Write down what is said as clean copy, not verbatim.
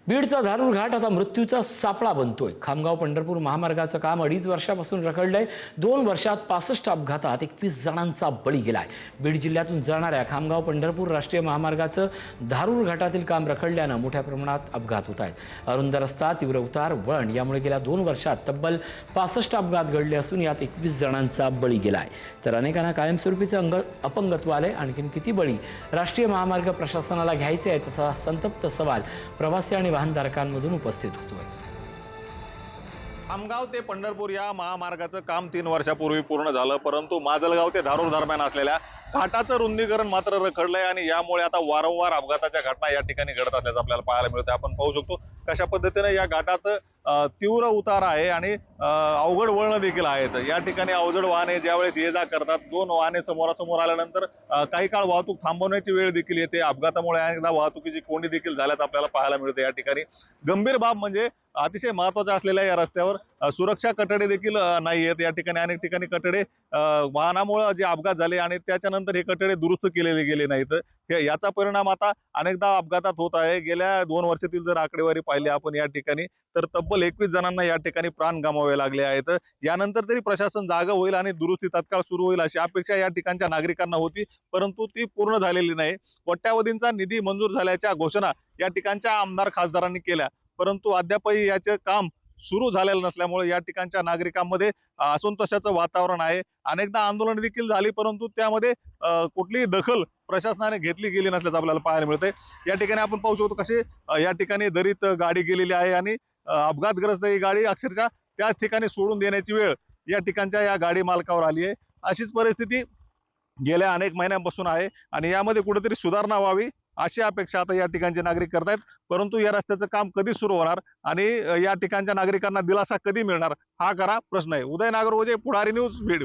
बीडचा धारूर घाट आता मृत्यूचा सापळा बनतोय। खामगाव पंढरपूर महामार्गाचं काम 2.5 वर्षापासून रखडलंय। 2 वर्षात 65 अपघातात 21 जणांचा बळी गेलाय। बीड जिल्ह्यातून जाणाऱ्या खामगाव पंढरपूर राष्ट्रीय महामार्गाचं धारूर घाटातील काम रखडल्यानं मोठ्या प्रमाणात अपघात होत आहेत। अरुंद रस्ता, तीव्र उतार, वळण यामुळे गेल्या 2 वर्षात तब्बल 65 अपघात घडले असून यात 21 जणांचा बळी गेलाय। तर अनेकांना कायमस्वरूपीचं अपंगत्व आलंय। आणखीन किती बळी राष्ट्रीय महामार्ग प्रशासनाला घ्यायचे आहे तसा संतप्त सवाल प्रवासी आणि वाहनधारकांमधून उपस्थित होतोय। खामगाव ते पंढरपूर या महामार्गाचं काम 3 वर्षापूर्वी पूर्ण झालं, परंतु माजलगाव ते धारूर दरम्यान असलेल्या घाटाचं रुंदीकरण मात्र रखडलंय आणि यामुळे आता वारंवार अपघाताच्या घटना या ठिकाणी घडत असल्याचं आपल्याला पाहायला मिळतं। आपण पाहू शकतो कशा पद्धतीने या घाटात तीव्र उतार आहे आणि अवघड वळण देखील आहेत। या ठिकाणी अवजड वाहने ज्यावेळेस ये जा करतात, 2 वाहने समोरासमोर आल्यानंतर काही काळ वाहतूक थांबवण्याची वेळ देखील येते। अपघातामुळे अनेकदा वाहतुकीची कोंडी देखील झाल्याचं आपल्याला पाहायला मिळते। या ठिकाणी गंभीर बाब म्हणजे अतिशय महत्त्वाच्या असलेल्या या रस्त्यावर सुरक्षा कटडे देखील नाही आहेत। या ठिकाणी अनेक ठिकाणी कटडे वाहनामुळे जे अपघात झाले आणि त्याच्यानंतर हे कटडे दुरुस्त केलेले गेले नाहीत। याचा परिणाम आता अनेकदा अपघातात होत आहे। गेल्या 2 वर्षातील जर आकडेवारी पाहिली आपण या ठिकाणी तर तब्बल 21 जणांना या ठिकाणी प्राण गमावे लागले आहेत। यानंतर तरी प्रशासन जागा होईल आणि दुरुस्ती तत्काळ सुरू होईल अशी अपेक्षा या ठिकाणच्या नागरिकांना होती, परंतु ती पूर्ण झालेली नाही। कोट्यावधींचा निधी मंजूर झाल्याच्या घोषणा या ठिकाणच्या आमदार खासदारांनी केल्या, परंतु अद्यापही याचे काम सुरू झालेलं नसल्यामुळे या ठिकाणच्या नागरिकांमध्ये असंतोषाचं वातावरण आहे। अनेकदा आंदोलन देखील झाली, परंतु त्यामध्ये कुठलीही दखल प्रशासनाने घेतली गेली नसल्याचं आपल्याला पाहायला मिळतंय। या ठिकाणी आपण पाहू शकतो कसे या ठिकाणी दरीत गाडी गेलेली आहे आणि अपघातग्रस्त ही गाडी अक्षरशः त्याच ठिकाणी सोडून देण्याची वेळ या ठिकाणच्या या गाडी मालकावर आली आहे। अशीच परिस्थिती गेल्या अनेक महिन्यांपासून आहे आणि यामध्ये कुठेतरी सुधारणा व्हावी अशी अपेक्षा आता या ठिकाणचे नागरिक करतायत, परंतु या रस्त्याचं काम कधी सुरू होणार आणि या ठिकाणच्या नागरिकांना दिलासा कधी मिळणार हा खरा प्रश्न आहे। उदय नागरगोजे, पुढारी न्यूज, बीड।